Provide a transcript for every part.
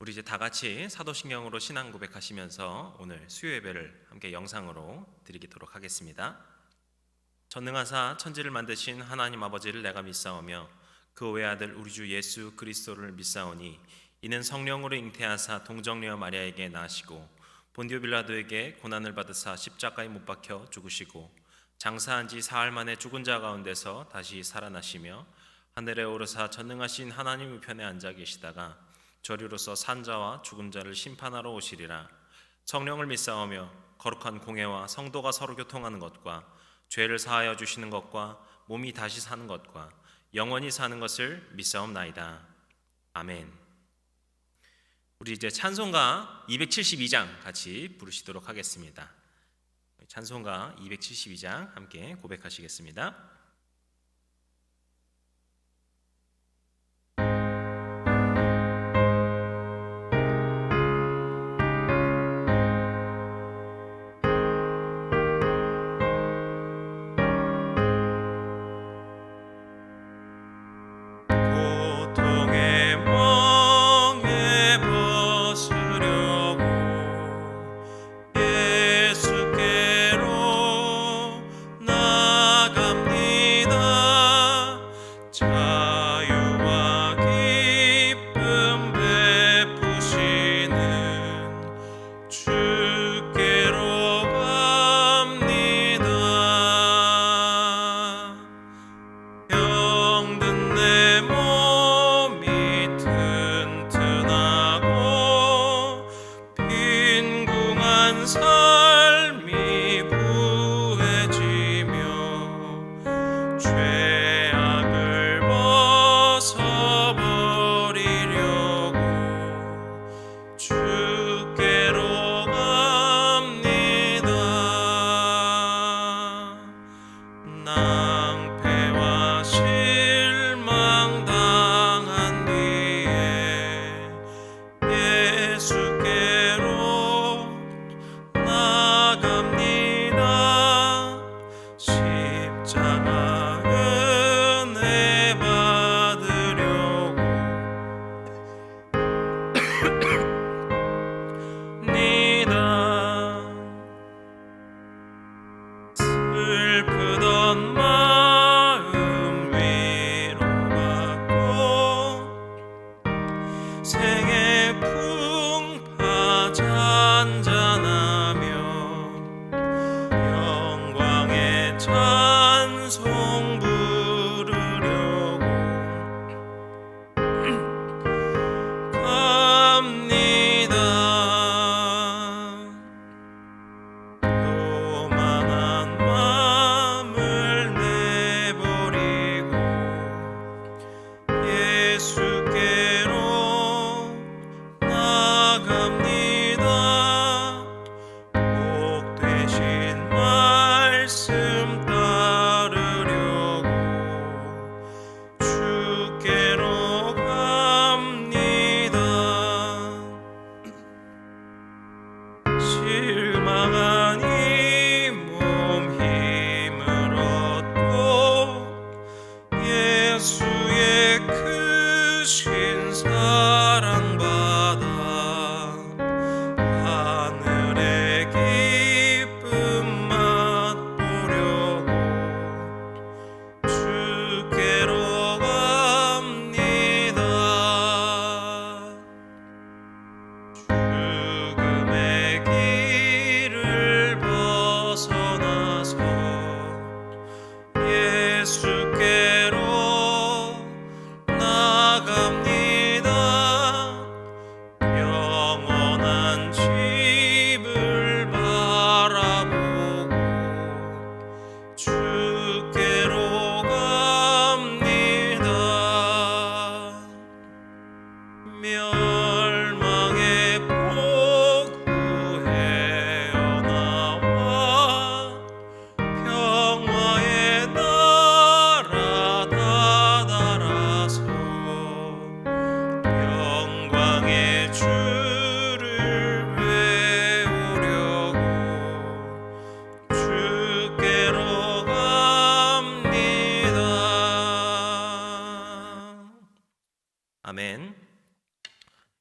우리 이제 다 같이 사도신경으로 신앙 고백하시면서 오늘 수요 예배를 함께 영상으로 드리도록 하겠습니다. 전능하사 천지를 만드신 하나님 아버지를 내가 믿사오며 그 외아들 우리 주 예수 그리스도를 믿사오니 이는 성령으로 잉태하사 동정녀 마리아에게 나시고 본디오 빌라도에게 고난을 받으사 십자가에 못 박혀 죽으시고 장사한 지 사흘 만에 죽은 자 가운데서 다시 살아나시며 하늘에 오르사 전능하신 하나님 우편에 앉아 계시다가 저리로서 산자와 죽은 자를 심판하러 오시리라. 성령을 믿사오며 거룩한 공회와 성도가 서로 교통하는 것과 죄를 사하여 주시는 것과 몸이 다시 사는 것과 영원히 사는 것을 믿사옵나이다. 아멘. 우리 이제 찬송가 272장 같이 부르시도록 하겠습니다. 찬송가 272장 함께 고백하시겠습니다.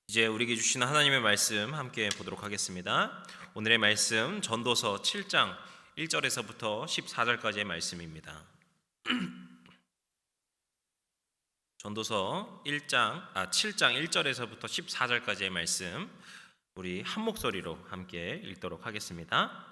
이제 우리에게 주시는 하나님의 말씀 함께 보도록 하겠습니다. 오늘의 말씀 전도서 7장 1절에서부터 14절까지의 말씀입니다. 전도서 7장 1절에서부터 14절까지의 말씀 우리 한 목소리로 함께 읽도록 하겠습니다.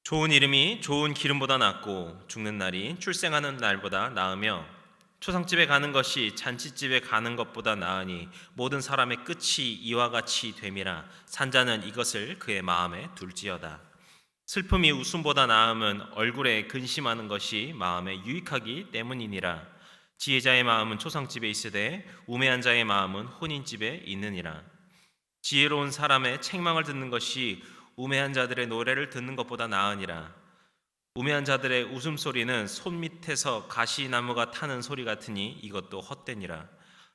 좋은 이름이 좋은 기름보다 낫고 죽는 날이 출생하는 날보다 나으며 초상집에 가는 것이 잔치집에 가는 것보다 나으니 모든 사람의 끝이 이와 같이 됨이라. 산자는 이것을 그의 마음에 둘지어다. 슬픔이 웃음보다 나음은 얼굴에 근심하는 것이 마음에 유익하기 때문이니라. 지혜자의 마음은 초상집에 있으되 우매한 자의 마음은 혼인집에 있느니라. 지혜로운 사람의 책망을 듣는 것이 우매한 자들의 노래를 듣는 것보다 나으니라. 우매한 자들의 웃음소리는 손밑에서 가시나무가 타는 소리 같으니 이것도 헛되니라.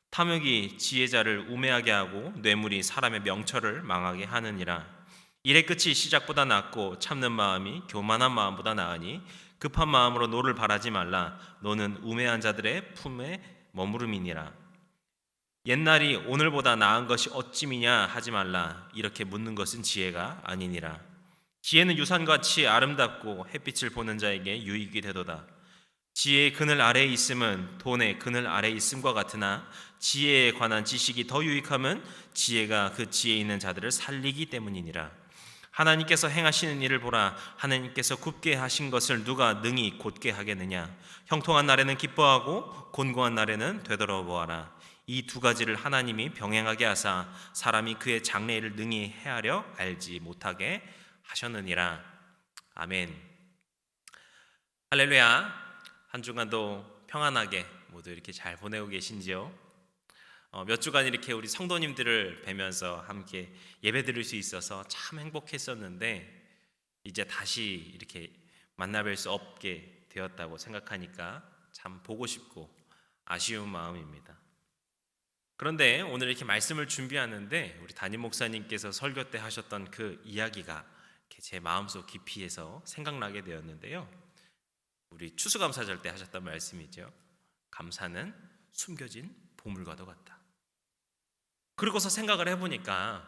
탐욕이 지혜자를 우매하게 하고 뇌물이 사람의 명철을 망하게 하느니라. 일의 끝이 시작보다 낫고 참는 마음이 교만한 마음보다 나으니 급한 마음으로 노를 바라지 말라. 너는 우매한 자들의 품에 머무름이니라. 옛날이 오늘보다 나은 것이 어찌미냐 하지 말라. 이렇게 묻는 것은 지혜가 아니니라. 지혜는 유산같이 아름답고 햇빛을 보는 자에게 유익이 되도다. 지혜의 그늘 아래에 있음은 돈의 그늘 아래에 있음과 같으나 지혜에 관한 지식이 더 유익함은 지혜가 그 지혜에 있는 자들을 살리기 때문이니라. 하나님께서 행하시는 일을 보라. 하나님께서 굽게 하신 것을 누가 능히 곧게 하겠느냐. 형통한 날에는 기뻐하고 곤고한 날에는 되돌아보아라. 이 두 가지를 하나님이 병행하게 하사 사람이 그의 장래일을 능히 헤아려 알지 못하게 하셨느니라. 아멘. 할렐루야. 한 주간도 평안하게 모두 이렇게 잘 보내고 계신지요? 몇 주간 이렇게 우리 성도님들을 뵈면서 함께 예배 드릴 수 있어서 참 행복했었는데 이제 다시 이렇게 만나뵐 수 없게 되었다고 생각하니까 참 보고 싶고 아쉬운 마음입니다. 그런데 오늘 이렇게 말씀을 준비하는데 우리 담임 목사님께서 설교 때 하셨던 그 이야기가 제 마음속 깊이에서 생각나게 되었는데요. 우리 추수감사절 때 하셨던 말씀이죠. 감사는 숨겨진 보물과도 같다. 그러고서 생각을 해보니까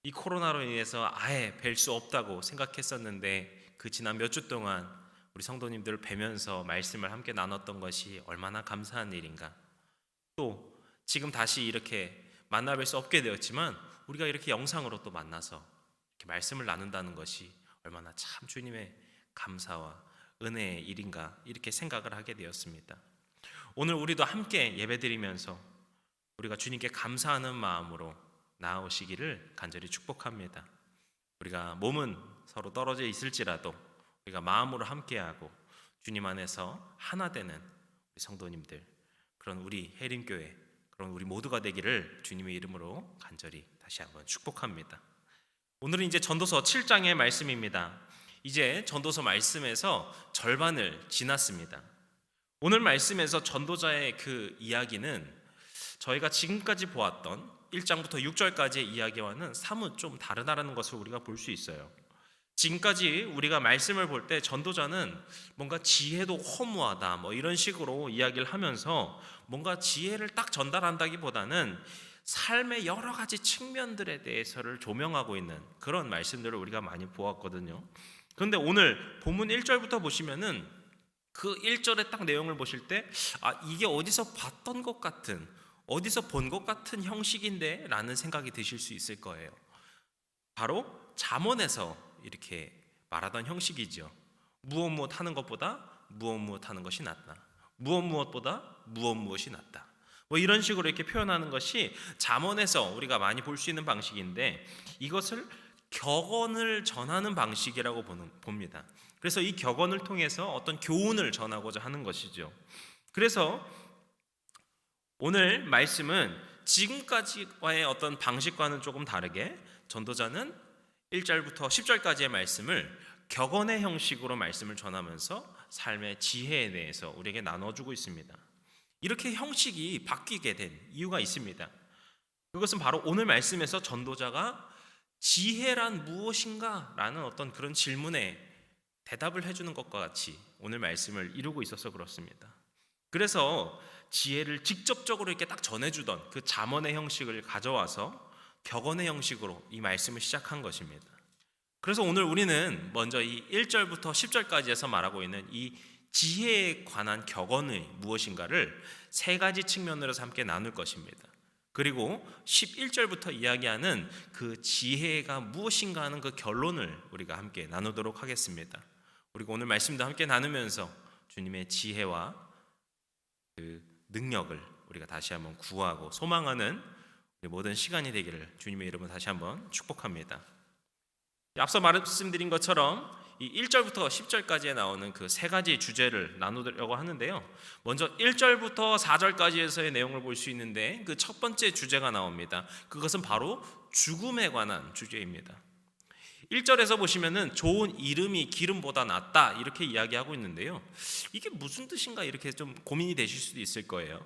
이 코로나로 인해서 아예 뵐 수 없다고 생각했었는데 그 지난 몇 주 동안 우리 성도님들을 뵈면서 말씀을 함께 나눴던 것이 얼마나 감사한 일인가. 또 지금 다시 이렇게 만나뵐 수 없게 되었지만 우리가 이렇게 영상으로 또 만나서 이렇게 말씀을 나눈다는 것이 얼마나 참 주님의 감사와 은혜의 일인가 이렇게 생각을 하게 되었습니다. 오늘 우리도 함께 예배드리면서 우리가 주님께 감사하는 마음으로 나아오시기를 간절히 축복합니다. 우리가 몸은 서로 떨어져 있을지라도 우리가 마음으로 함께하고 주님 안에서 하나 되는 우리 성도님들, 그런 우리 해림교회, 그런 우리 모두가 되기를 주님의 이름으로 간절히 다시 한번 축복합니다. 오늘은 이제 전도서 7장의 말씀입니다. 이제 전도서 말씀에서 절반을 지났습니다. 오늘 말씀에서 전도자의 그 이야기는 저희가 지금까지 보았던 1장부터 6절까지의 이야기와는 사뭇 좀 다르다는 것을 우리가 볼 수 있어요. 지금까지 우리가 말씀을 볼 때 전도자는 뭔가 지혜도 허무하다 이런 식으로 이야기를 하면서 뭔가 지혜를 딱 전달한다기보다는 삶의 여러 가지 측면들에 대해서를 조명하고 있는 그런 말씀들을 우리가 많이 보았거든요. 그런데 오늘 본문 1절부터 보시면은 그 1절의 딱 내용을 보실 때 이게 어디서 봤던 것 같은, 어디서 본 것 같은 형식인데 라는 생각이 드실 수 있을 거예요. 바로 잠언에서 이렇게 말하던 형식이죠. 무엇 하는 것보다 무엇 하는 것이 낫다. 무엇보다 무엇이 낫다. 이런 식으로 이렇게 표현하는 것이 잠언에서 우리가 많이 볼 수 있는 방식인데 이것을 격언을 전하는 방식이라고 봅니다. 그래서 이 격언을 통해서 어떤 교훈을 전하고자 하는 것이죠. 그래서 오늘 말씀은 지금까지와의 어떤 방식과는 조금 다르게 전도자는 1절부터 10절까지의 말씀을 격언의 형식으로 말씀을 전하면서 삶의 지혜에 대해서 우리에게 나눠주고 있습니다. 이렇게 형식이 바뀌게 된 이유가 있습니다. 그것은 바로 오늘 말씀에서 전도자가 지혜란 무엇인가? 라는 어떤 그런 질문에 대답을 해주는 것과 같이 오늘 말씀을 이루고 있어서 그렇습니다. 그래서 지혜를 직접적으로 이렇게 딱 전해주던 그 잠언의 형식을 가져와서 격언의 형식으로 이 말씀을 시작한 것입니다. 그래서 오늘 우리는 먼저 이 1절부터 10절까지에서 말하고 있는 이 지혜에 관한 격언이 무엇인가를 세 가지 측면으로서 함께 나눌 것입니다. 그리고 11절부터 이야기하는 그 지혜가 무엇인가 하는 그 결론을 우리가 함께 나누도록 하겠습니다. 그리고 오늘 말씀도 함께 나누면서 주님의 지혜와 그 능력을 우리가 다시 한번 구하고 소망하는 우리 모든 시간이 되기를 주님의 이름으로 다시 한번 축복합니다. 앞서 말씀드린 것처럼 이 1절부터 10절까지에 나오는 그 세 가지 주제를 나누려고 하는데요. 먼저 1절부터 4절까지에서의 내용을 볼 수 있는데 그 첫 번째 주제가 나옵니다. 그것은 바로 죽음에 관한 주제입니다. 1절에서 보시면은 좋은 이름이 기름보다 낫다 이렇게 이야기하고 있는데요. 이게 무슨 뜻인가 이렇게 좀 고민이 되실 수도 있을 거예요.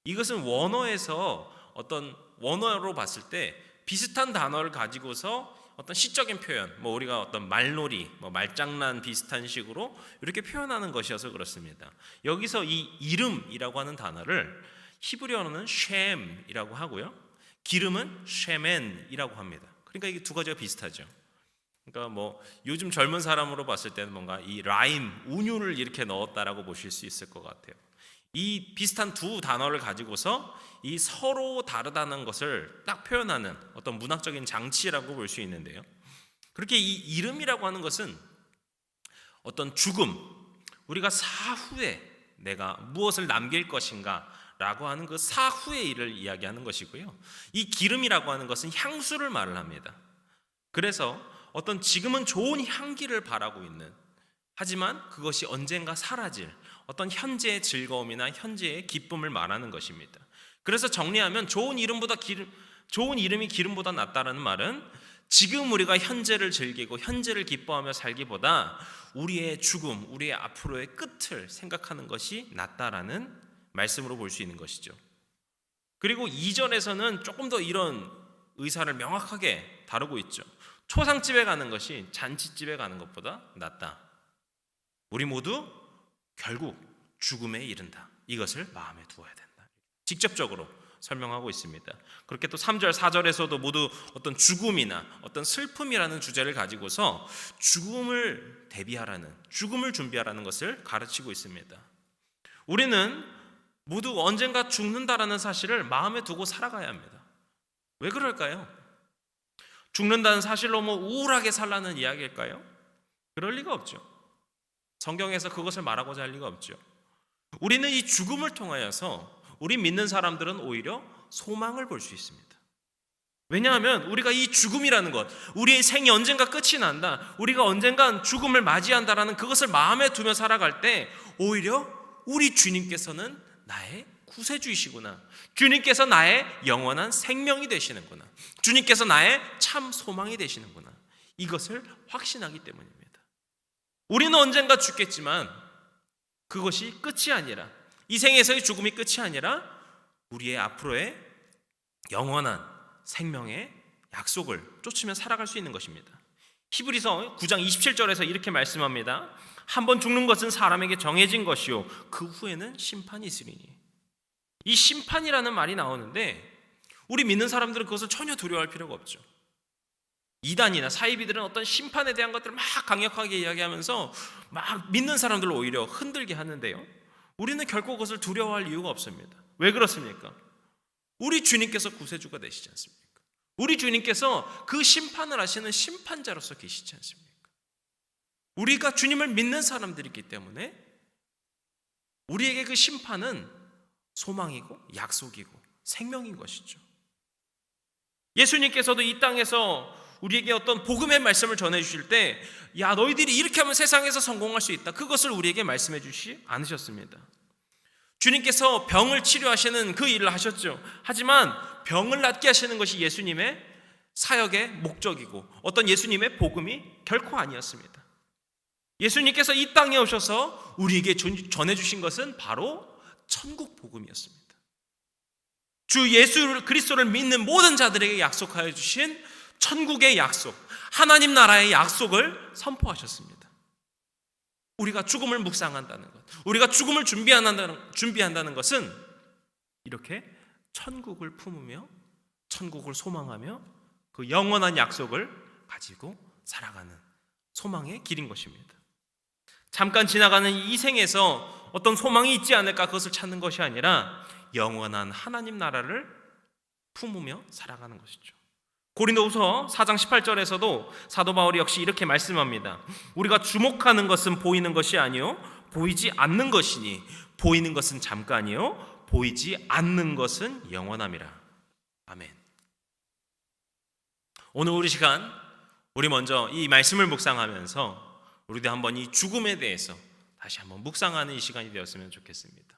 이것은 원어에서 어떤 원어로 봤을 때 비슷한 단어를 가지고서 어떤 시적인 표현, 우리가 어떤 말놀이, 말장난 비슷한 식으로 이렇게 표현하는 것이어서 그렇습니다. 여기서 이 이름이라고 하는 단어를 히브리어로는 쉔이라고 하고요, 기름은 쉐멘이라고 합니다. 그러니까 이게 두 가지가 비슷하죠. 그러니까 요즘 젊은 사람으로 봤을 때는 뭔가 이 라임, 운율을 이렇게 넣었다라고 보실 수 있을 것 같아요. 이 비슷한 두 단어를 가지고서 이 서로 다르다는 것을 딱 표현하는 어떤 문학적인 장치라고 볼 수 있는데요. 그렇게 이 이름이라고 하는 것은 어떤 죽음, 우리가 사후에 내가 무엇을 남길 것인가 라고 하는 그 사후의 일을 이야기하는 것이고요. 이 기름이라고 하는 것은 향수를 말을 합니다. 그래서 어떤 지금은 좋은 향기를 바라고 있는, 하지만 그것이 언젠가 사라질 어떤 현재의 즐거움이나 현재의 기쁨을 말하는 것입니다. 그래서 정리하면 좋은 이름이 기름보다 낫다라는 말은 지금 우리가 현재를 즐기고 현재를 기뻐하며 살기보다 우리의 죽음, 우리의 앞으로의 끝을 생각하는 것이 낫다라는 말씀으로 볼 수 있는 것이죠. 그리고 2절에서는 조금 더 이런 의사를 명확하게 다루고 있죠. 초상집에 가는 것이 잔치집에 가는 것보다 낫다. 우리 모두 결국 죽음에 이른다. 이것을 마음에 두어야 된다. 직접적으로 설명하고 있습니다. 그렇게 또 3절, 4절에서도 모두 어떤 죽음이나 어떤 슬픔이라는 주제를 가지고서 죽음을 대비하라는, 죽음을 준비하라는 것을 가르치고 있습니다. 우리는 모두 언젠가 죽는다라는 사실을 마음에 두고 살아가야 합니다. 왜 그럴까요? 죽는다는 사실로 우울하게 살라는 이야기일까요? 그럴 리가 없죠. 성경에서 그것을 말하고자 할 리가 없죠. 우리는 이 죽음을 통하여서 우리 믿는 사람들은 오히려 소망을 볼 수 있습니다. 왜냐하면 우리가 이 죽음이라는 것, 우리의 생이 언젠가 끝이 난다, 우리가 언젠간 죽음을 맞이한다라는 그것을 마음에 두며 살아갈 때 오히려 우리 주님께서는 나의 구세주이시구나, 주님께서 나의 영원한 생명이 되시는구나, 주님께서 나의 참 소망이 되시는구나, 이것을 확신하기 때문입니다. 우리는 언젠가 죽겠지만 그것이 끝이 아니라, 이 생에서의 죽음이 끝이 아니라 우리의 앞으로의 영원한 생명의 약속을 쫓으며 살아갈 수 있는 것입니다. 히브리서 9장 27절에서 이렇게 말씀합니다. 한번 죽는 것은 사람에게 정해진 것이요 그 후에는 심판이 있으리니. 이 심판이라는 말이 나오는데 우리 믿는 사람들은 그것을 전혀 두려워할 필요가 없죠. 이단이나 사이비들은 어떤 심판에 대한 것들을 막 강력하게 이야기하면서 막 믿는 사람들을 오히려 흔들게 하는데요, 우리는 결코 그것을 두려워할 이유가 없습니다. 왜 그렇습니까? 우리 주님께서 구세주가 되시지 않습니까? 우리 주님께서 그 심판을 하시는 심판자로서 계시지 않습니까? 우리가 주님을 믿는 사람들이기 때문에 우리에게 그 심판은 소망이고 약속이고 생명인 것이죠. 예수님께서도 이 땅에서 우리에게 어떤 복음의 말씀을 전해주실 때, 야 너희들이 이렇게 하면 세상에서 성공할 수 있다, 그것을 우리에게 말씀해 주시지 않으셨습니다. 주님께서 병을 치료하시는 그 일을 하셨죠. 하지만 병을 낫게 하시는 것이 예수님의 사역의 목적이고 어떤 예수님의 복음이 결코 아니었습니다. 예수님께서 이 땅에 오셔서 우리에게 전해주신 것은 바로 천국 복음이었습니다. 주 예수 그리스도를 믿는 모든 자들에게 약속하여 주신 천국의 약속, 하나님 나라의 약속을 선포하셨습니다. 우리가 죽음을 묵상한다는 것, 우리가 죽음을 준비한다는 것은 이렇게 천국을 품으며 천국을 소망하며 그 영원한 약속을 가지고 살아가는 소망의 길인 것입니다. 잠깐 지나가는 이 생에서 어떤 소망이 있지 않을까 그것을 찾는 것이 아니라 영원한 하나님 나라를 품으며 살아가는 것이죠. 고린도후서 4장 18절에서도 사도 바울이 역시 이렇게 말씀합니다. 우리가 주목하는 것은 보이는 것이 아니요 보이지 않는 것이니 보이는 것은 잠깐이요 보이지 않는 것은 영원함이라. 아멘. 오늘 우리 시간 우리 먼저 이 말씀을 묵상하면서 우리도 한번 이 죽음에 대해서 다시 한번 묵상하는 이 시간이 되었으면 좋겠습니다.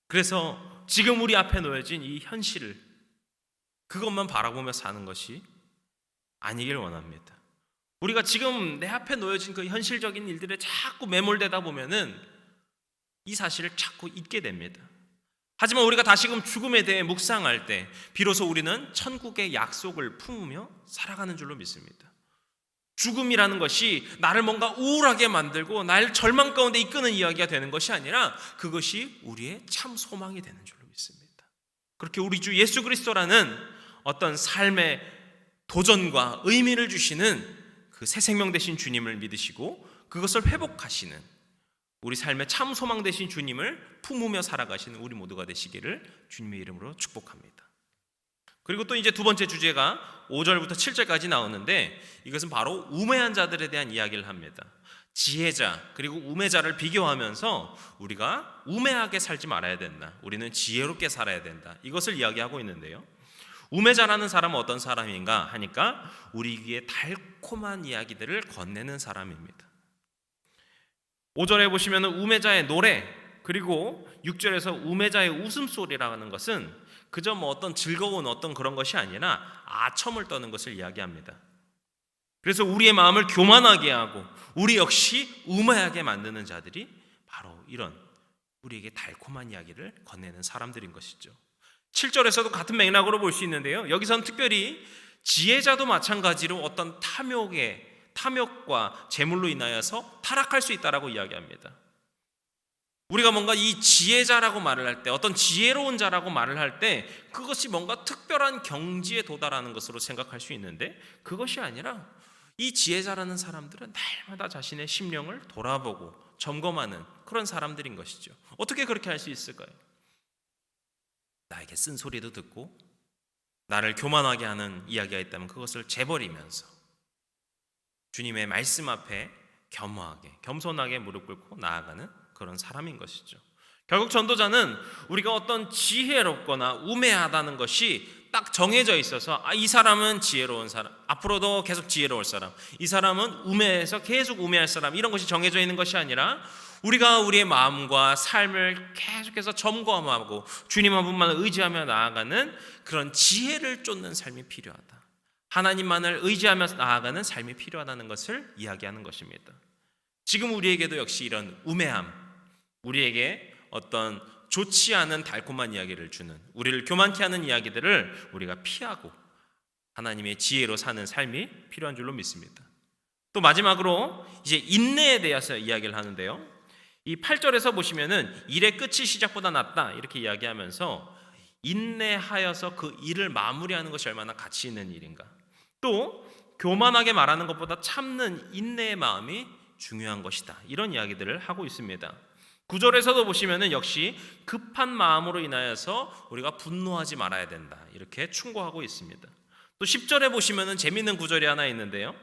그래서 지금 우리 앞에 놓여진 이 현실을 그것만 바라보며 사는 것이 아니길 원합니다. 우리가 지금 내 앞에 놓여진 그 현실적인 일들에 자꾸 매몰되다 보면은 이 사실을 자꾸 잊게 됩니다. 하지만 우리가 다시금 죽음에 대해 묵상할 때 비로소 우리는 천국의 약속을 품으며 살아가는 줄로 믿습니다. 죽음이라는 것이 나를 뭔가 우울하게 만들고 나를 절망 가운데 이끄는 이야기가 되는 것이 아니라 그것이 우리의 참 소망이 되는 줄로 믿습니다. 그렇게 우리 주 예수 그리스도라는 어떤 삶의 도전과 의미를 주시는 그 새 생명 되신 주님을 믿으시고 그것을 회복하시는 우리 삶의 참 소망 되신 주님을 품으며 살아가시는 우리 모두가 되시기를 주님의 이름으로 축복합니다. 그리고 또 이제 두 번째 주제가 5절부터 7절까지 나오는데 이것은 바로 우매한 자들에 대한 이야기를 합니다. 지혜자 그리고 우매자를 비교하면서 우리가 우매하게 살지 말아야 된다. 우리는 지혜롭게 살아야 된다. 이것을 이야기하고 있는데요. 우매자라는 사람은 어떤 사람인가 하니까 우리 귀에 달콤한 이야기들을 건네는 사람입니다. 5절에 보시면 우매자의 노래 그리고 6절에서 우매자의 웃음소리라는 것은 그저 어떤 즐거운 어떤 그런 것이 아니라 아첨을 떠는 것을 이야기합니다. 그래서 우리의 마음을 교만하게 하고 우리 역시 우매하게 만드는 자들이 바로 이런 우리에게 달콤한 이야기를 건네는 사람들인 것이죠. 7절에서도 같은 맥락으로 볼 수 있는데요. 여기서는 특별히 지혜자도 마찬가지로 어떤 탐욕과 재물로 인하여서 타락할 수 있다라고 이야기합니다. 우리가 뭔가 이 지혜자라고 말을 할 때 어떤 지혜로운 자라고 말을 할 때 그것이 뭔가 특별한 경지에 도달하는 것으로 생각할 수 있는데 그것이 아니라 이 지혜자라는 사람들은 날마다 자신의 심령을 돌아보고 점검하는 그런 사람들인 것이죠. 어떻게 그렇게 할 수 있을까요? 나에게 쓴소리도 듣고 나를 교만하게 하는 이야기가 있다면 그것을 재버리면서 주님의 말씀 앞에 겸허하게 겸손하게 무릎 꿇고 나아가는 그런 사람인 것이죠. 결국 전도자는 우리가 어떤 지혜롭거나 우매하다는 것이 딱 정해져 있어서 이 사람은 지혜로운 사람, 앞으로도 계속 지혜로울 사람, 이 사람은 우매해서 계속 우매할 사람, 이런 것이 정해져 있는 것이 아니라 우리가 우리의 마음과 삶을 계속해서 점검하고 주님 한 분만 의지하며 나아가는 그런 지혜를 쫓는 삶이 필요하다. 하나님만을 의지하며 나아가는 삶이 필요하다는 것을 이야기하는 것입니다. 지금 우리에게도 역시 이런 우매함, 우리에게 어떤 좋지 않은 달콤한 이야기를 주는, 우리를 교만케 하는 이야기들을 우리가 피하고 하나님의 지혜로 사는 삶이 필요한 줄로 믿습니다. 또 마지막으로 이제 인내에 대해서 이야기를 하는데요. 이 8절에서 보시면은 일의 끝이 시작보다 낫다 이렇게 이야기하면서 인내하여서 그 일을 마무리하는 것이 얼마나 가치 있는 일인가, 또 교만하게 말하는 것보다 참는 인내의 마음이 중요한 것이다, 이런 이야기들을 하고 있습니다. 9절에서도 보시면은 역시 급한 마음으로 인하여서 우리가 분노하지 말아야 된다 이렇게 충고하고 있습니다. 또 10절에 보시면은 재미있는 구절이 하나 있는데요.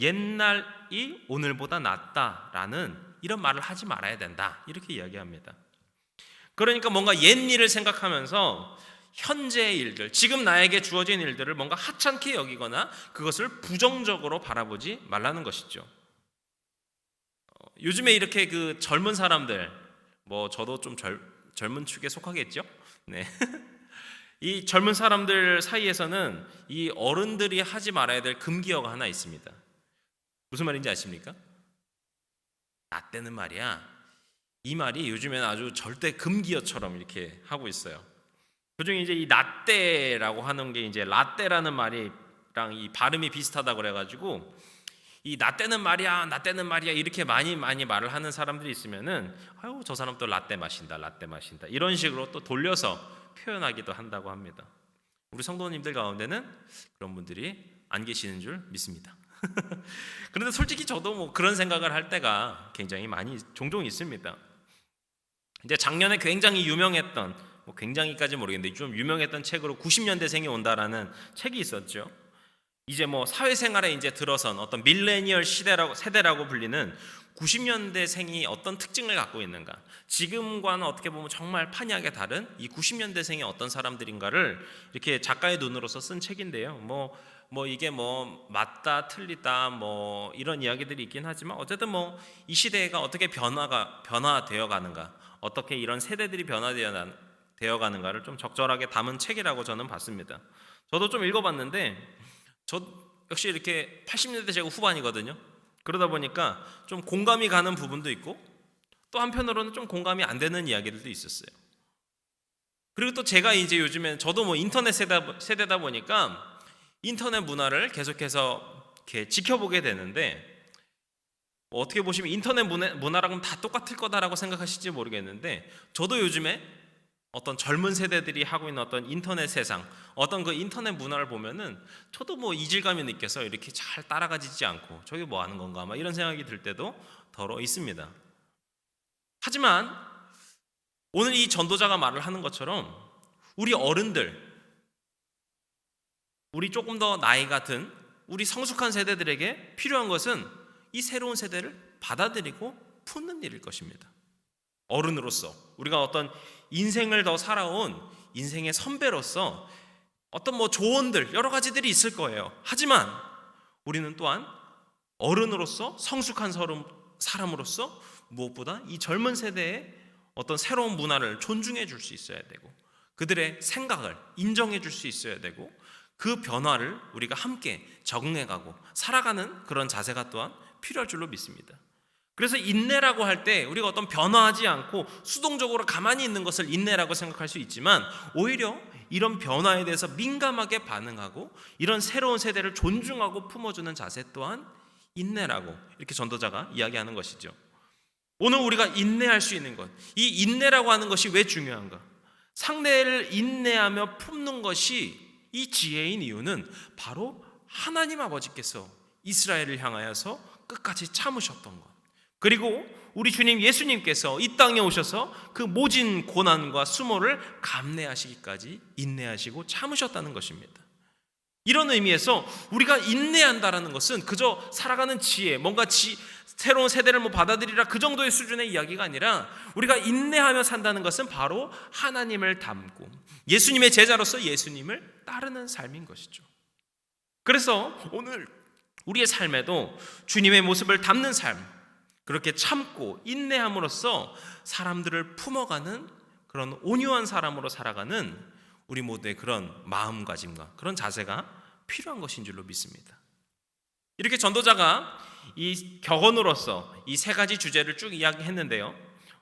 옛날이 오늘보다 낫다라는 이런 말을 하지 말아야 된다 이렇게 이야기합니다. 그러니까 뭔가 옛 일을 생각하면서 현재의 일들, 지금 나에게 주어진 일들을 뭔가 하찮게 여기거나 그것을 부정적으로 바라보지 말라는 것이죠. 요즘에 이렇게 그 젊은 사람들, 저도 좀 젊은 축에 속하겠죠? 네. 이 젊은 사람들 사이에서는 이 어른들이 하지 말아야 될 금기어가 하나 있습니다. 무슨 말인지 아십니까? 나 때는 말이야. 이 말이 요즘에는 아주 절대 금기어처럼 이렇게 하고 있어요. 그중에 이제 이 나때라고 하는 게 이제 라떼라는 말이랑 이 발음이 비슷하다고 그래가지고 이 나 때는 말이야, 나 때는 말이야 이렇게 많이 말을 하는 사람들이 있으면은 아유 저 사람 또 라떼 마신다 이런 식으로 또 돌려서 표현하기도 한다고 합니다. 우리 성도님들 가운데는 그런 분들이 안 계시는 줄 믿습니다. 그런데 솔직히 저도 뭐 그런 생각을 할 때가 굉장히 많이 종종 있습니다. 이제 작년에 굉장히 유명했던, 뭐 굉장히까지 모르겠는데 좀 유명했던 책으로 90년대생이 온다라는 책이 있었죠. 이제 뭐 사회생활에 이제 들어선 어떤 밀레니얼 세대라고 불리는 90년대생이 어떤 특징을 갖고 있는가, 지금과는 어떻게 보면 정말 판이하게 다른 이 90년대생이 어떤 사람들인가를 이렇게 작가의 눈으로서 쓴 책인데요. 뭐 이게 뭐 맞다 틀리다 뭐 이런 이야기들이 있긴 하지만 어쨌든 뭐 이 시대가 어떻게 변화되어 가는가, 어떻게 이런 세대들이 변화되어 가는가를 좀 적절하게 담은 책이라고 저는 봤습니다. 저도 좀 읽어봤는데 저 역시 이렇게 80년대 제가 후반이거든요. 그러다 보니까 좀 공감이 가는 부분도 있고 또 한편으로는 좀 공감이 안 되는 이야기들도 있었어요. 그리고 또 제가 이제 요즘엔 저도 뭐 인터넷 세대다 보니까 인터넷 문화를 계속해서 이렇게 지켜보게 되는데, 뭐 어떻게 보시면 인터넷 문화랑은 다 똑같을 거다라고 생각하실지 모르겠는데 저도 요즘에 어떤 젊은 세대들이 하고 있는 어떤 인터넷 세상, 어떤 그 인터넷 문화를 보면은 저도 뭐 이질감이 느껴서 이렇게 잘 따라가지지 않고 저게 뭐 하는 건가 막 이런 생각이 들 때도 더러 있습니다. 하지만 오늘 이 전도자가 말을 하는 것처럼 우리 어른들, 우리 조금 더 나이가 든 우리 성숙한 세대들에게 필요한 것은 이 새로운 세대를 받아들이고 품는 일일 것입니다. 어른으로서 우리가 어떤 인생을 더 살아온 인생의 선배로서 어떤 뭐 조언들 여러 가지들이 있을 거예요. 하지만 우리는 또한 어른으로서 성숙한 사람으로서 무엇보다 이 젊은 세대의 어떤 새로운 문화를 존중해 줄 수 있어야 되고 그들의 생각을 인정해 줄 수 있어야 되고 그 변화를 우리가 함께 적응해 가고 살아가는 그런 자세가 또한 필요할 줄로 믿습니다. 그래서 인내라고 할 때 우리가 어떤 변화하지 않고 수동적으로 가만히 있는 것을 인내라고 생각할 수 있지만 오히려 이런 변화에 대해서 민감하게 반응하고 이런 새로운 세대를 존중하고 품어주는 자세 또한 인내라고 이렇게 전도자가 이야기하는 것이죠. 오늘 우리가 인내할 수 있는 것, 이 인내라고 하는 것이 왜 중요한가? 상대를 인내하며 품는 것이 이 지혜인 이유는 바로 하나님 아버지께서 이스라엘을 향하여서 끝까지 참으셨던 것, 그리고 우리 주님 예수님께서 이 땅에 오셔서 그 모진 고난과 수모를 감내하시기까지 인내하시고 참으셨다는 것입니다. 이런 의미에서 우리가 인내한다라는 것은 그저 살아가는 지혜, 뭔가 새로운 세대를 뭐 받아들이라 그 정도의 수준의 이야기가 아니라 우리가 인내하며 산다는 것은 바로 하나님을 닮고 예수님의 제자로서 예수님을 따르는 삶인 것이죠. 그래서 오늘 우리의 삶에도 주님의 모습을 담는 삶, 그렇게 참고 인내함으로써 사람들을 품어가는 그런 온유한 사람으로 살아가는 우리 모두의 그런 마음가짐과 그런 자세가 필요한 것인 줄로 믿습니다. 이렇게 전도자가 이 격언으로서 이 세 가지 주제를 쭉 이야기했는데요.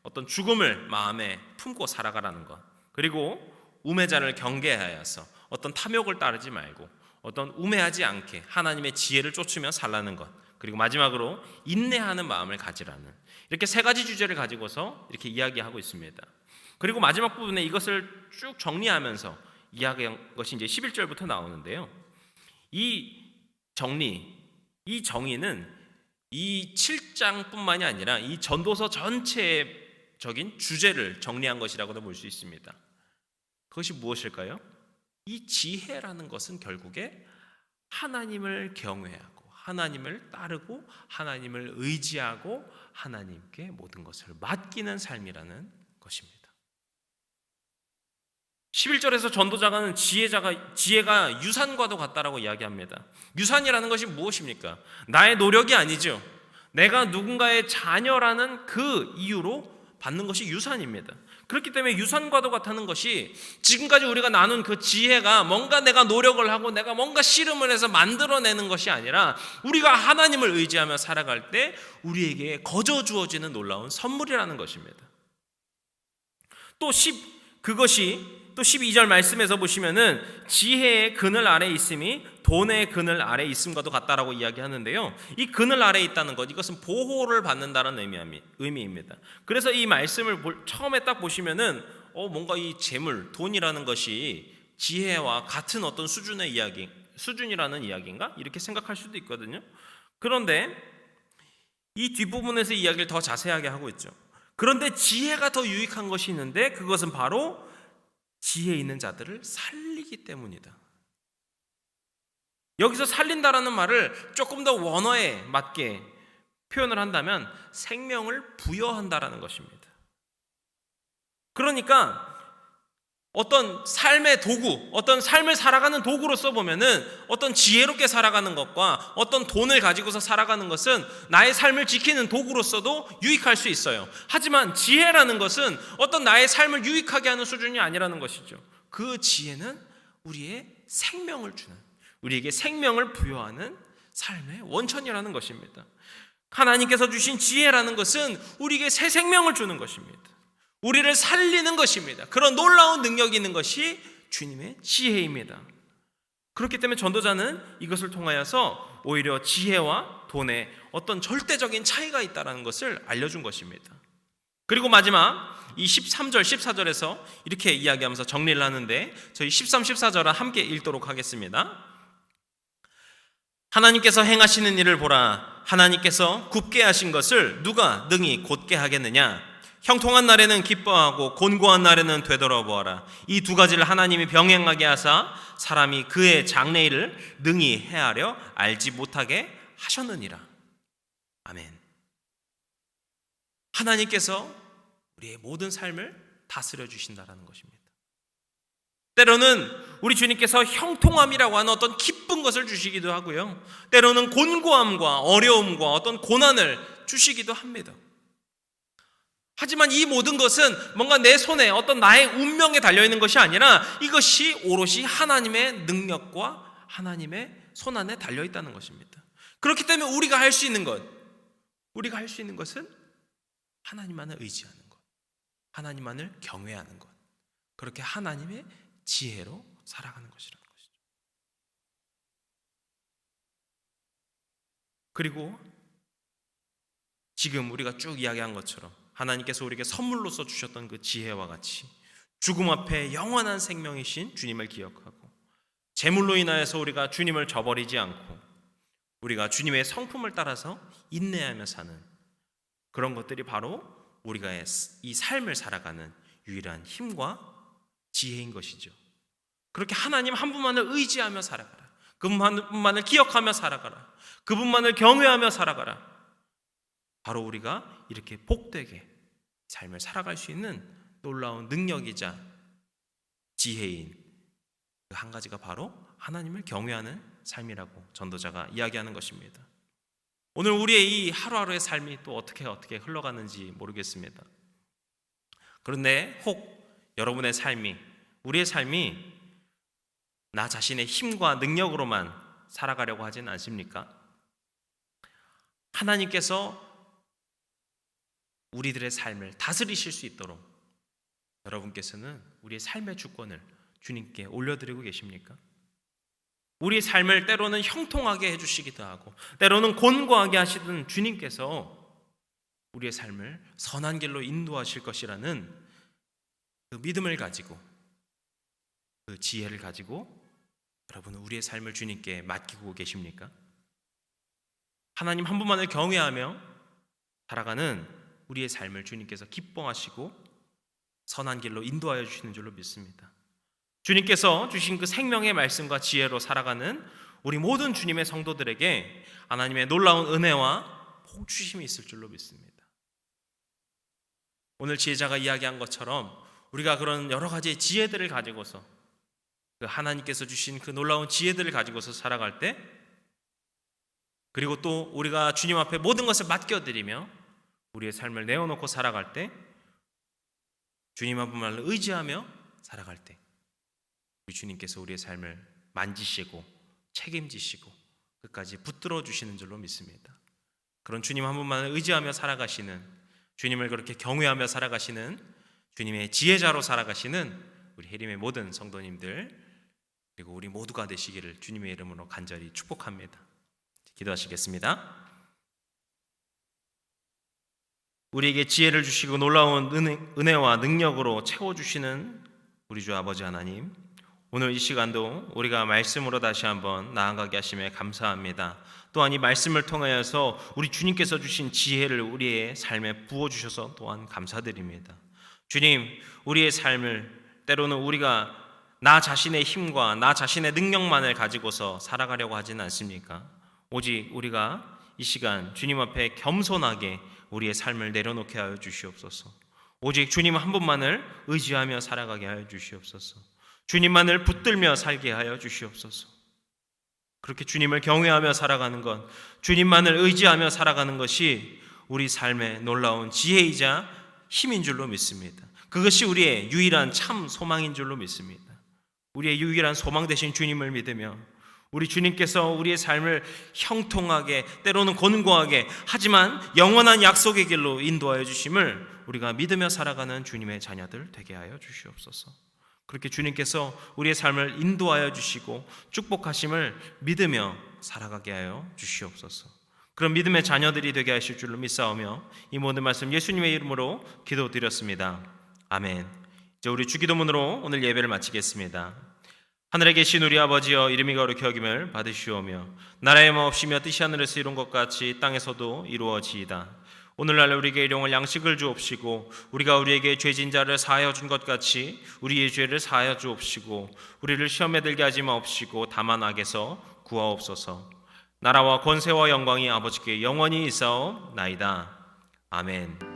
어떤 죽음을 마음에 품고 살아가라는 것, 그리고 우매자를 경계하여서 어떤 탐욕을 따르지 말고 어떤 우매하지 않게 하나님의 지혜를 쫓으며 살라는 것, 그리고 마지막으로 인내하는 마음을 가지라는, 이렇게 세 가지 주제를 가지고서 이렇게 이야기하고 있습니다. 그리고 마지막 부분에 이것을 쭉 정리하면서 이야기한 것이 이제 11절부터 나오는데요. 이 정의는 이 7장뿐만이 아니라 이 전도서 전체적인 주제를 정리한 것이라고도 볼 수 있습니다. 그것이 무엇일까요? 이 지혜라는 것은 결국에 하나님을 경외하고 하나님을 따르고 하나님을 의지하고 하나님께 모든 것을 맡기는 삶이라는 것입니다. 11절에서 전도자가는 지혜가 유산과도 같다라고 이야기합니다. 유산이라는 것이 무엇입니까? 나의 노력이 아니죠. 내가 누군가의 자녀라는 그 이유로 받는 것이 유산입니다. 그렇기 때문에 유산과도 같다는 것이 지금까지 우리가 나눈 그 지혜가 뭔가 내가 노력을 하고 내가 뭔가 씨름을 해서 만들어내는 것이 아니라 우리가 하나님을 의지하며 살아갈 때 우리에게 거저 주어지는 놀라운 선물이라는 것입니다. 또 그것이 또 12절 말씀에서 보시면은 지혜의 그늘 아래에 있음이 돈의 그늘 아래에 있음과도 같다라고 이야기하는데요. 이 그늘 아래에 있다는 것, 이것은 보호를 받는다는 의미입니다. 그래서 이 말씀을 처음에 딱 보시면은 뭔가 이 재물, 돈이라는 것이 지혜와 같은 어떤 수준이라는 이야기인가? 이렇게 생각할 수도 있거든요. 그런데 이 뒷부분에서 이야기를 더 자세하게 하고 있죠. 그런데 지혜가 더 유익한 것이 있는데 그것은 바로 지혜 있는 자들을 살리기 때문이다. 여기서 살린다라는 말을 조금 더 원어에 맞게 표현을 한다면 생명을 부여한다라는 것입니다. 그러니까 어떤 삶의 도구, 어떤 삶을 살아가는 도구로서 보면은 어떤 지혜롭게 살아가는 것과 어떤 돈을 가지고서 살아가는 것은 나의 삶을 지키는 도구로서도 유익할 수 있어요. 하지만 지혜라는 것은 어떤 나의 삶을 유익하게 하는 수준이 아니라는 것이죠. 그 지혜는 우리의 생명을 주는, 우리에게 생명을 부여하는 삶의 원천이라는 것입니다. 하나님께서 주신 지혜라는 것은 우리에게 새 생명을 주는 것입니다. 우리를 살리는 것입니다. 그런 놀라운 능력이 있는 것이 주님의 지혜입니다. 그렇기 때문에 전도자는 이것을 통하여서 오히려 지혜와 돈의 어떤 절대적인 차이가 있다는 것을 알려준 것입니다. 그리고 마지막 이 13절, 14절에서 이렇게 이야기하면서 정리를 하는데 저희 13, 14절을 함께 읽도록 하겠습니다. 하나님께서 행하시는 일을 보라. 하나님께서 굽게 하신 것을 누가 능히 곧게 하겠느냐. 형통한 날에는 기뻐하고 곤고한 날에는 되돌아보아라. 이 두 가지를 하나님이 병행하게 하사 사람이 그의 장래일을 능히 헤아려 알지 못하게 하셨느니라. 아멘. 하나님께서 우리의 모든 삶을 다스려 주신다라는 것입니다. 때로는 우리 주님께서 형통함이라고 하는 어떤 기쁜 것을 주시기도 하고요, 때로는 곤고함과 어려움과 어떤 고난을 주시기도 합니다. 하지만 이 모든 것은 뭔가 내 손에 어떤 나의 운명에 달려있는 것이 아니라 이것이 오롯이 하나님의 능력과 하나님의 손안에 달려있다는 것입니다. 그렇기 때문에 우리가 할 수 있는 것은 하나님만을 의지하는 것, 하나님만을 경외하는 것, 그렇게 하나님의 지혜로 살아가는 것이라는 것이죠. 그리고 지금 우리가 쭉 이야기한 것처럼 하나님께서 우리에게 선물로서 주셨던 그 지혜와 같이 죽음 앞에 영원한 생명이신 주님을 기억하고 재물로 인하여서 우리가 주님을 저버리지 않고 우리가 주님의 성품을 따라서 인내하며 사는 그런 것들이 바로 우리가 이 삶을 살아가는 유일한 힘과 지혜인 것이죠. 그렇게 하나님 한 분만을 의지하며 살아가라. 그분만을 기억하며 살아가라. 그분만을 경외하며 살아가라. 바로 우리가 이렇게 복되게 삶을 살아갈 수 있는 놀라운 능력이자 지혜인 그 한 가지가 바로 하나님을 경외하는 삶이라고 전도자가 이야기하는 것입니다. 오늘 우리의 이 하루하루의 삶이 또 어떻게 흘러가는지 모르겠습니다. 그런데 혹 여러분의 삶이, 우리의 삶이 나 자신의 힘과 능력으로만 살아가려고 하진 않습니까? 하나님께서 우리들의 삶을 다스리실 수 있도록 여러분께서는 우리의 삶의 주권을 주님께 올려드리고 계십니까? 우리의 삶을 때로는 형통하게 해주시기도 하고 때로는 곤고하게 하시던 주님께서 우리의 삶을 선한 길로 인도하실 것이라는 그 믿음을 가지고 그 지혜를 가지고 여러분은 우리의 삶을 주님께 맡기고 계십니까? 하나님 한 분만을 경외하며 살아가는 우리의 삶을 주님께서 기뻐하시고 선한 길로 인도하여 주시는 줄로 믿습니다. 주님께서 주신 그 생명의 말씀과 지혜로 살아가는 우리 모든 주님의 성도들에게 하나님의 놀라운 은혜와 복주심이 있을 줄로 믿습니다. 오늘 지혜자가 이야기한 것처럼 우리가 그런 여러 가지의 지혜들을 가지고서 그 하나님께서 주신 그 놀라운 지혜들을 가지고서 살아갈 때, 그리고 또 우리가 주님 앞에 모든 것을 맡겨드리며 우리의 삶을 내어놓고 살아갈 때, 주님 한 분만을 의지하며 살아갈 때 우리 주님께서 우리의 삶을 만지시고 책임지시고 끝까지 붙들어 주시는 줄로 믿습니다. 그런 주님 한 분만을 의지하며 살아가시는, 주님을 그렇게 경외하며 살아가시는 주님의 지혜자로 살아가시는 우리 해림의 모든 성도님들 그리고 우리 모두가 되시기를 주님의 이름으로 간절히 축복합니다. 기도하시겠습니다. 우리에게 지혜를 주시고 놀라운 은혜와 능력으로 채워주시는 우리 주 아버지 하나님, 오늘 이 시간도 우리가 말씀으로 다시 한번 나아가게 하심에 감사합니다. 또한 이 말씀을 통하여서 우리 주님께서 주신 지혜를 우리의 삶에 부어주셔서 또한 감사드립니다. 주님, 우리의 삶을 때로는 우리가 나 자신의 힘과 나 자신의 능력만을 가지고서 살아가려고 하지는 않습니까? 오직 우리가 이 시간 주님 앞에 겸손하게 우리의 삶을 내려놓게 하여 주시옵소서. 오직 주님 한 분만을 의지하며 살아가게 하여 주시옵소서. 주님만을 붙들며 살게 하여 주시옵소서. 그렇게 주님을 경외하며 살아가는 것, 주님만을 의지하며 살아가는 것이 우리 삶의 놀라운 지혜이자 힘인 줄로 믿습니다. 그것이 우리의 유일한 참 소망인 줄로 믿습니다. 우리의 유일한 소망 되신 주님을 믿으며 우리 주님께서 우리의 삶을 형통하게 때로는 곤고하게 하지만 영원한 약속의 길로 인도하여 주심을 우리가 믿으며 살아가는 주님의 자녀들 되게 하여 주시옵소서. 그렇게 주님께서 우리의 삶을 인도하여 주시고 축복하심을 믿으며 살아가게 하여 주시옵소서. 그런 믿음의 자녀들이 되게 하실 줄로 믿사오며 이 모든 말씀 예수님의 이름으로 기도드렸습니다. 아멘. 이제 우리 주기도문으로 오늘 예배를 마치겠습니다. 하늘에 계신 우리 아버지여, 이름이 거룩히 여김을 받으시오며 나라의 마옵시며 뜻이 하늘에서 이룬 것 같이 땅에서도 이루어지이다. 오늘날 우리에게 일용할 양식을 주옵시고 우리가 우리에게 죄진 자를 사하여 준 것 같이 우리의 죄를 사하여 주옵시고 우리를 시험에 들게 하지 마옵시고 다만 악에서 구하옵소서. 나라와 권세와 영광이 아버지께 영원히 있사옵나이다. 아멘.